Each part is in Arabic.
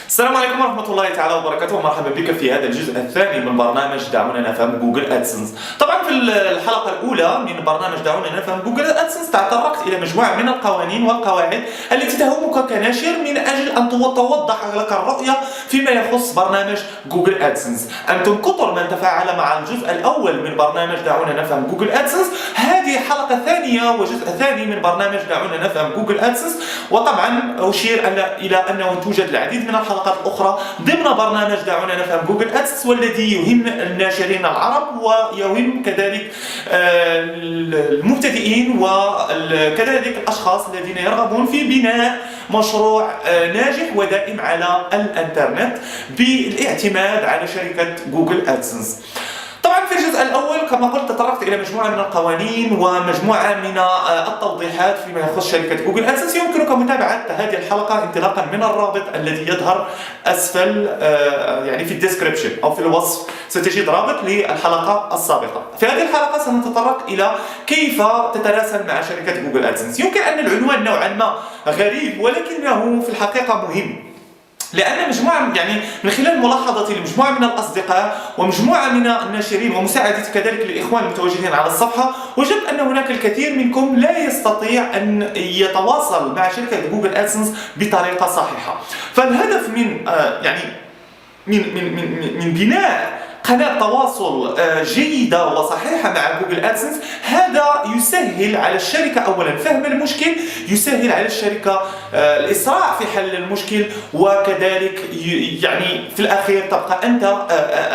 السلام عليكم ورحمة الله تعالى وبركاته، ومرحبا بك في هذا الجزء الثاني من برنامج دعونا نفهم جوجل ادسنس. طبعا في الحلقة الأولى من برنامج دعونا نفهم جوجل ادسنس تطرقت إلى مجموعة من القوانين والقواعد التي تهمك كناشر من أجل أن توضح لك الرؤية فيما يخص برنامج جوجل ادسنس. أنتم كثر من تفاعل مع الجزء الأول من برنامج دعونا نفهم جوجل ادسنس. هذه حلقة ثانية وجزء ثاني من برنامج دعونا نفهم جوجل ادسنس، وطبعا أشير إلى أنه توجد العديد من الحلقات الأخرى ضمن برنامج دعونا نفهم جوجل ادسنس، والذي يهم الناشرين العرب ويهم كذلك المبتدئين وكذلك الأشخاص الذين يرغبون في بناء مشروع ناجح ودائم على الانترنت بالاعتماد على شركة جوجل ادسنس. طبعا في الجزء الأول كما قلت تطرقت إلى مجموعة من القوانين ومجموعة من التوضيحات فيما يخص شركة جوجل ادسنس. يمكنك متابعة هذه الحلقة انطلاقا من الرابط الذي يظهر أسفل يعني في الديسكريبشن أو في الوصف، ستجد رابط للحلقة السابقة. في هذه الحلقة سنتطرق إلى كيف تتراسل مع شركة جوجل ادسنس. يمكن أن العنوان نوعا ما غريب، ولكنه في الحقيقة مهم، لأن مجموعة يعني من خلال ملاحظتي لمجموعة من الأصدقاء ومجموعة من الناشرين ومساعدتي كذلك للإخوان المتواجدين على الصفحة، وجدت أن هناك الكثير منكم لا يستطيع أن يتواصل مع شركة جوجل ادسنس بطريقة صحيحة. فالهدف من يعني من بناء قناة تواصل جيدة وصحيحة مع جوجل ادسنس، هذا يسهل على الشركة أولا فهم المشكل، يسهل على الشركة الإسراع في حل المشكل، وكذلك يعني في الأخير تبقى أنت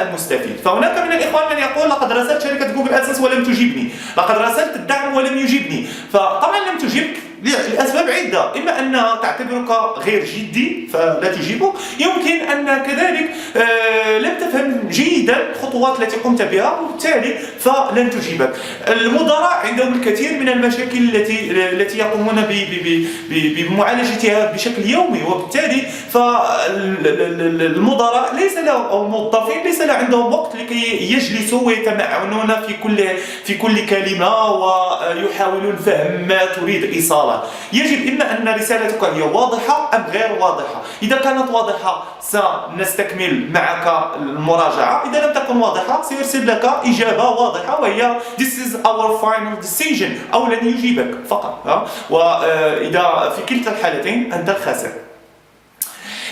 المستفيد. فهناك من الإخوان من يقول لقد راسلت شركة جوجل ادسنس ولم تجيبني، لقد راسلت الدعم ولم يجيبني. فطبعا لم تجيبك لأسباب عدة، إما أن تعتبرك غير جدي فلا تجيبه، يمكن أن كذلك لم تفهم جيدا الخطوات التي قمت بها وبالتالي فلن تجيبك. المدراء عندهم الكثير من المشاكل التي يقومون بمعالجتها بشكل يومي، وبالتالي فالمدراء ليس له أو الموظفين ليس له عندهم وقت لكي يجلسوا ويتمعنون في كل كلمة ويحاولون فهم ما تريد إيصاله. يجب إما أن رسالتك هي واضحة أم غير واضحة. إذا كانت واضحة سنستكمل معك المراجعة، إذا لم تكن واضحة سيرسل لك إجابة واضحة وهي This is our final decision، أو لن يجيبك فقط. وإذا في كلتا الحالتين أنت الخاسر.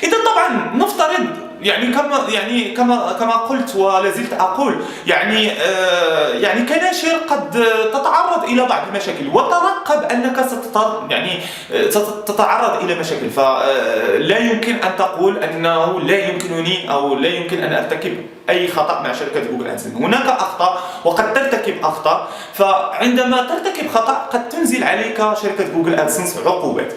إذا طبعا نفترض كما قلت ولا زلت أقول يعني كناشر قد تتعرض إلى بعض المشاكل، وترقب أنك ستتعرض إلى مشاكل. فلا يمكن أن تقول أنه لا يمكنني أو لا يمكن أن أرتكب أي خطأ مع شركة جوجل ادسنس. هناك أخطاء وقد ترتكب أخطاء، فعندما ترتكب خطأ قد تنزل عليك شركة جوجل ادسنس عقوبات.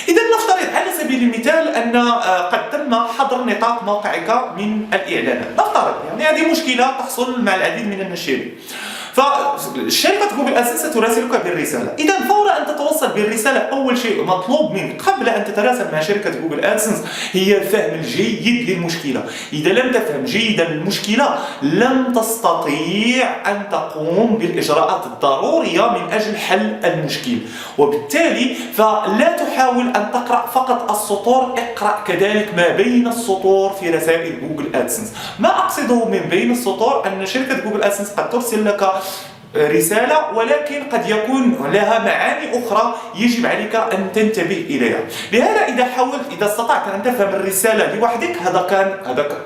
إذا نفترض على سبيل المثال أن قد تم حظر نطاق موقعك من الإعلانات، نفترض يعني هذه مشكلة تحصل مع العديد من الناشرين. فشركة جوجل ادسنس ستراسلك بالرسالة. إذا فور أن تتوصل بالرسالة، أول شيء مطلوب منك قبل أن تتراسل مع شركة جوجل ادسنس هي الفهم الجيد للمشكلة. إذا لم تفهم جيدا المشكلة لن تستطيع أن تقوم بالإجراءات الضرورية من أجل حل المشكل، وبالتالي فلا تحاول أن تقرأ فقط السطور، اقرأ كذلك ما بين السطور في رسائل جوجل ادسنس. ما أقصده من بين السطور أن شركة جوجل ادسنس قد ترسل لك رسالة، ولكن قد يكون لها معاني أخرى يجب عليك أن تنتبه إليها. لهذا إذا استطعت أن تفهم الرسالة لوحدك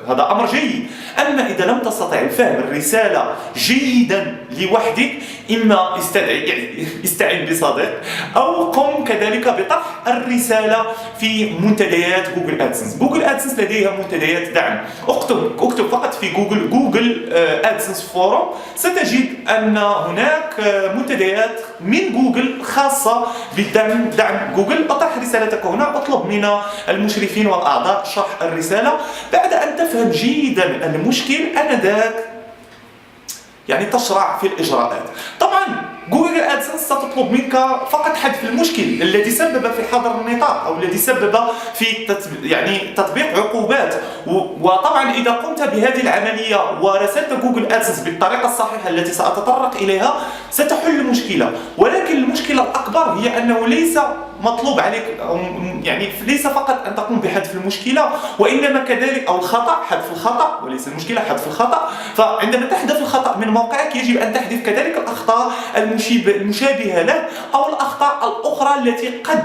هذا أمر جيد. أما إذا لم تستطع فهم الرسالة جيدا لوحدك، إما استعن بصديق أو قم كذلك بطرح الرسالة في منتديات جوجل ادسنس. جوجل ادسنس لديها منتديات دعم. اكتب فقط في جوجل ادسنس فورم، ستجد أن هناك منتديات من جوجل خاصة بدعم جوجل. اطرح رسالتك هنا، اطلب من المشرفين والأعضاء شرح الرسالة. بعد أن تفهم جيدا المشكل آنذاك يعني تشرع في الإجراءات. طبعا جوجل ادسنس ستطلب منك فقط حذف المشكل الذي سبب في حظر النطاق او الذي سبب في تطبيق عقوبات. وطبعا اذا قمت بهذه العمليه ورسلت جوجل ادسنس بالطريقه الصحيحه التي ساتطرق اليها ستحل المشكله. ولكن المشكله الاكبر هي انه ليس مطلوب عليك ليس فقط ان تقوم بحذف المشكله، وانما كذلك او الخطا، حذف الخطا وليس المشكله، حذف الخطا. فعندما تحذف الخطا من موقعك يجب ان تحذف كذلك الاخطاء المشابهه له او الاخطاء الاخرى التي قد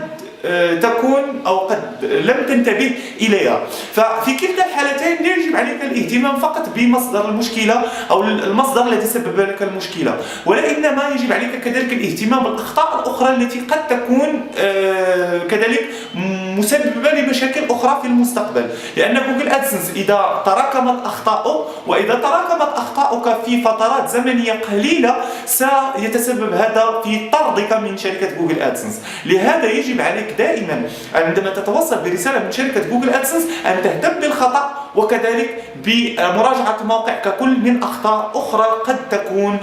تكون او قد لم تنتبه اليها. ففي كلتا الحالتين لا يجب عليك الاهتمام فقط بمصدر المشكله او المصدر الذي سبب لك المشكله، وانما يجب عليك كذلك الاهتمام بالاخطاء الاخرى التي قد تكون كذلك مسببه لمشاكل اخرى في المستقبل. لان جوجل ادسنس اذا تراكمت اخطاؤه واذا تراكمت اخطاؤك في فترات زمنيه قليله سيتسبب هذا في طردك من شركه جوجل ادسنس. لهذا يجب عليك دائما عندما تتوصل برساله من شركه جوجل ادسنس ان تهتم بالخطا وكذلك بمراجعه الموقع ككل من اخطاء اخرى قد تكون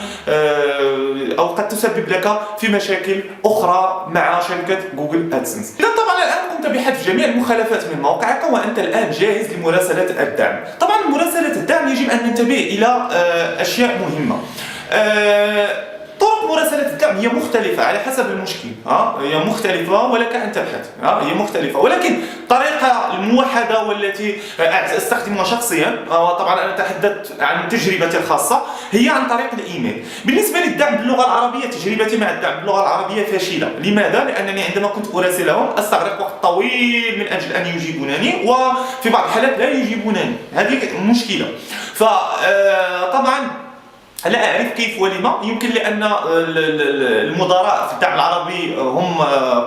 او قد تسبب لك في مشاكل اخرى مع شركه جوجل ادسنس. اذا طبعا الان قمت بحذف جميع المخالفات من موقعك وانت الان جاهز لمراسله الدعم. طبعا مراسله الدعم يجب ان ننتبه الى اشياء مهمه. طرق مراسلة الدعم هي مختلفة على حسب المشكل، هي مختلفة ولك أن تبحث، هي مختلفة، ولكن الطريقة الموحدة والتي أستخدمها شخصيا، طبعا أنا تحدثت عن تجربتي الخاصة، هي عن طريق الإيميل. بالنسبة للدعم باللغة العربية تجربتي مع الدعم باللغة العربية فاشلة. لماذا؟ لأنني عندما كنت أراسلهم أستغرق وقت طويل من أجل أن يجيبونني، وفي بعض الحالات لا يجيبونني، هذه مشكلة. فطبعا لا أعرف كيف ولما، يمكن لأن المدراء في الدعم العربي هم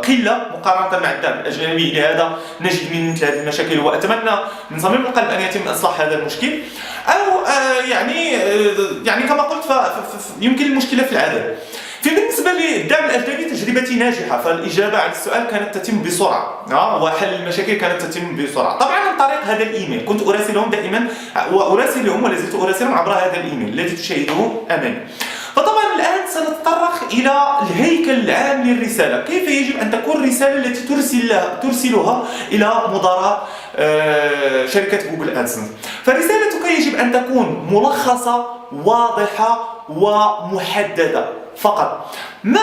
قلة مقارنة مع الدعم الأجنبي، لهذا نجد من مثل هذه المشاكل. وأتمنى من صميم القلب أن يتم إصلاح هذا المشكل، أو يعني كما قلت يمكن المشكلة في العدد. بالنسبة للدعم الأجنبي تجربتي ناجحة، فالإجابة على السؤال كانت تتم بسرعة، وحل المشاكل كانت تتم بسرعة. طبعا عن طريق هذا الإيميل كنت أراسلهم دائما، وأراسلهم ولا زلت أراسلهم عبر هذا الإيميل الذي تشاهده أمامي. فطبعا الآن سنتطرق إلى الهيكل العام للرسالة، كيف يجب أن تكون الرسالة التي ترسلها إلى مدراء شركة جوجل ادسنس. فرسالتك يجب أن تكون ملخصة واضحة ومحددة فقط. ما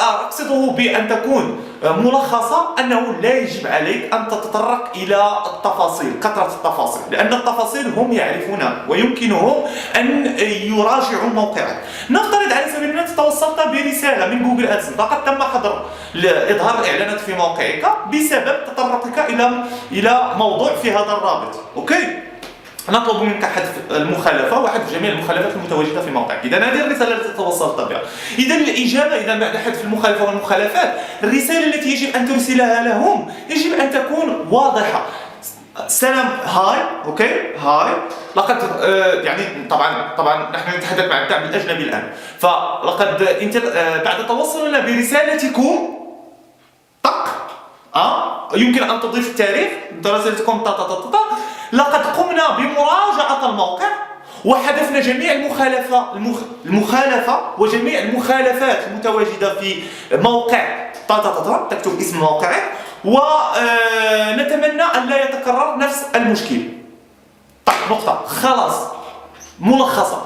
أقصده بأن تكون ملخصة أنه لا يجب عليك أن تتطرق إلى التفاصيل، كثرة التفاصيل، لأن التفاصيل هم يعرفونها ويمكنهم أن يراجعوا موقعك. نفترض على سبيل المثال توصلت برسالة من جوجل ادسنس لقد تم حظر إظهار الإعلانات في موقعك بسبب تطرقك إلى موضوع في هذا الرابط. أوكي؟ نطلب منك حذف المخالفة وحذف جميع المخالفات المتواجدة في موقعك. إذا هذه الرسالة التي توصلت بها. إذا الإجابة إذا بعد حذف المخالفة والمخالفات، الرسالة التي يجب أن ترسلها لهم يجب أن تكون واضحة. سلام، هاي، أوكي، هاي. لقد طبعا نحن نتحدث مع الدعم الأجنبي الآن. فلقد بعد توصلنا برسالتكم يمكن أن تضيف التاريخ، رسالتكم لقد قمنا بمراجعة الموقع وحذفنا جميع المخالفة وجميع المخالفات المتواجدة في موقع تكتب اسم موقعك، ونتمنى أن لا يتكرر نفس المشكل. نقطة، خلاص، ملخصة.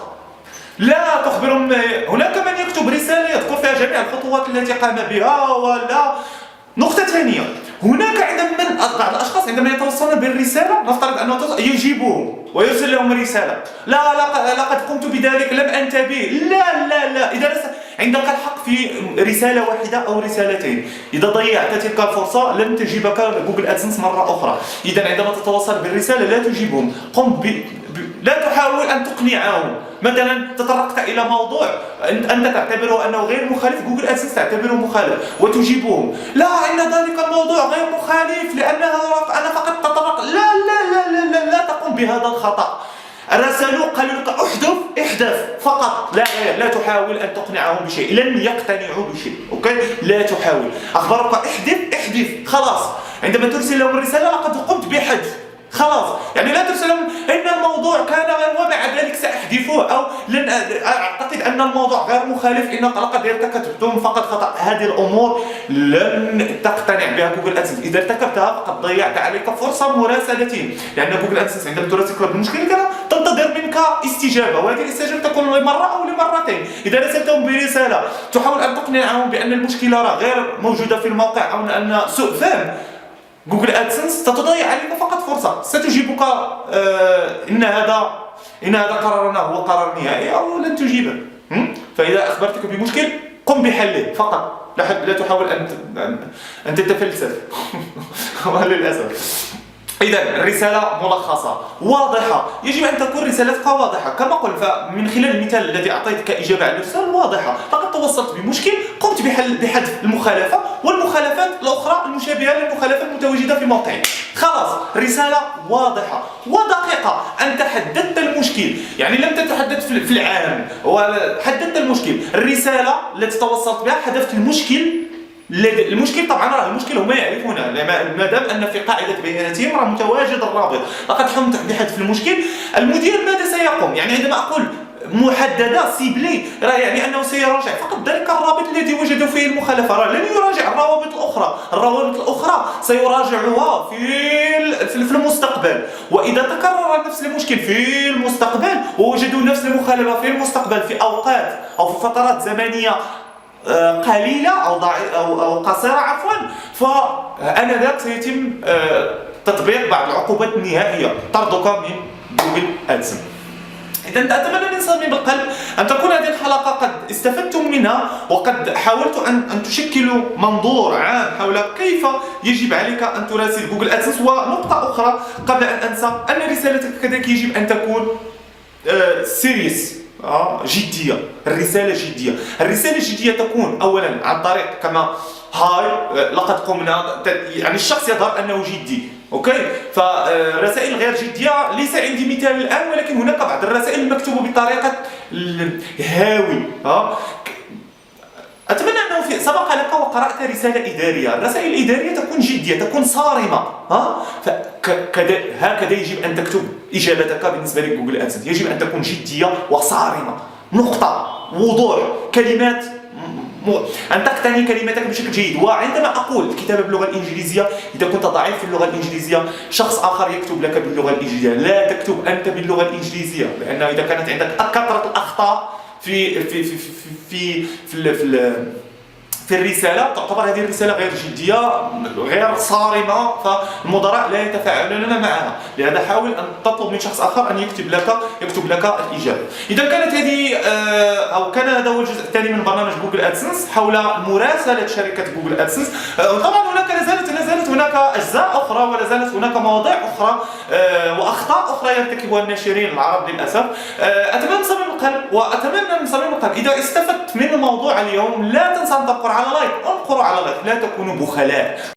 لا تخبرهم. هناك من يكتب رسالة يذكر فيها جميع الخطوات التي قام بها ولا. نقطة ثانية، هناك بعض الأشخاص عندما يتوصلون بالرسالة نفترض أنه يجيبوهم ويرسل لهم رسالة، لا لقد قمت بذلك، لم أنتبه. لا، إذا عندك الحق في رسالة واحدة أو رسالتين. إذا ضيعت تلك الفرصة لن تجيبك جوجل ادسنس مرة أخرى. إذا عندما تتوصل بالرسالة لا تجيبهم، لا تحاول أن تقنعهم. مثلا تطرقت إلى موضوع أنت تعتبره أنه غير مخالف، جوجل ادسنس تعتبره مخالف وتجيبهم، لا إن ذلك الموضوع غير مخالف لأنه أنا فقط تطرق. لا تقوم بهذا الخطأ. رسلوا قالوا لك احذف فقط، لا تحاول أن تقنعهم بشيء، لن يقتنعوا بشيء. أوكي؟ لا تحاول. أخبرك احذف خلاص. عندما ترسل لهم الرسالة لقد قمت بحذف، خلاص. يعني لا ترسل لهم إن الموضوع كان وبعد ذلك سأحذفه أستخدمه، أو لن أعتقد أن الموضوع غير مخالف، إنك لقد ارتكبتم فقط خطأ. هذه الأمور لن تقتنع بها جوجل أدسنس. إذا ارتكبتها فقد ضيعت عليك فرصة مراسلتهم، لأن جوجل أدسنس عندما تراسلك بمشكلة تنتظر منك استجابة، وهذه الاستجابة تكون لمرة أو لمرتين. إذا رسلتهم برسالة تحاول أن تقنعهم بأن المشكلة غير موجودة في الموقع أو أن سوء فهم، جوجل أدسنس ستضيع عليك فقط فرصة. ستجيبك إن هذا قرارنا هو قرار نهائي، أو لن تجيبه. فإذا أخبرتك بمشكل قم بحله فقط، لا تحاول أن تتفلسف. للأسف. إذا الرسالة ملخصة واضحة، يجب أن تكون رسالتك واضحة كما قلت. فمن خلال المثال الذي أعطيتك إجابة على الرسالة واضحة، لقد توصلت بمشكل، قمت بحذف المخالفة والمخالفات الأخرى المشابهة للمخالفة المتواجدة في موقعك. خلاص، رسالة واضحة ودقيقة. أنت حددت المشكل، يعني لم تتحدث في العام، وحددت المشكل. الرسالة التي توصلت بها حذفت المشكل طبعا راه المشكل هما يعرفونه، ما دام ان في قاعده بياناتهم راه متواجد الرابط. لقد قمت بحذف المشكل. المدير ماذا سيقوم؟ يعني عندما اقول محدده سيبلي، راه يعني انه سيراجع فقط ذلك الرابط الذي وجدوا فيه المخالفه، راه لن يراجع الروابط الاخرى. الروابط الاخرى سيراجعها في المستقبل، واذا تكرر نفس المشكل في المستقبل ووجدوا نفس المخالفه في المستقبل في اوقات او في فترات زمنيه قليلة أو قصيرة عفوا، فآنذاك سيتم تطبيق بعض العقوبات النهائية، طردك من جوجل أدسنس. إذا أتمنى من صميم القلب أن تكون هذه الحلقة قد استفدتم منها، وقد حاولت أن تشكلوا منظور عام حول كيف يجب عليك أن تراسل جوجل أدسنس. ونقطة أخرى قبل أن أنسى، أن رسالتك كذلك يجب أن تكون سيريس، جدية. الرسالة جدية. الرسالة الجدية تكون أولا عن طريق كما هاي لقد قمنا، يعني الشخص يظهر أنه جدي. أوكي، فرسائل غير جدية ليس عندي مثال الآن، ولكن هناك بعض الرسائل المكتوبة بطريقة هاوي. أتمنى أنه سبق لك وقرأت رسالة إدارية. الرسائل الإدارية تكون جدية، تكون صارمة. هكذا يجب أن تكتب إجابتك بالنسبة لجوجل أدسنس. يجب أن تكون جدية وصارمة، نقطة، وضوح، كلمات، أن تقتني كلماتك بشكل جيد. وعندما أقول الكتابة باللغة الإنجليزية، إذا كنت ضعيف في اللغة الإنجليزية شخص آخر يكتب لك باللغة الإنجليزية، لا تكتب أنت باللغة الإنجليزية، لأن إذا كانت عندك كثرة الأخطاء في الرسالة تعتبر هذه الرسالة غير جدية، غير صارمة، فالمدراء لا يتفاعلون معها. لهذا حاول أن تطلب من شخص آخر أن يكتب لك الإجابة. إذا كانت هذه أو كان هذا هو الجزء الثاني من برنامج جوجل أدسنس حول مراسلة شركة جوجل أدسنس. طبعا هناك لا زالت هناك أجزاء أخرى، ولا زالت هناك مواضيع أخرى وأخطاء أخرى يرتكبها الناشرين العرب للأسف. أتمنى من صميم القلب إذا استفدت من الموضوع اليوم لا تنسى أن تنقر على لايك، لا تكونوا بخلاء.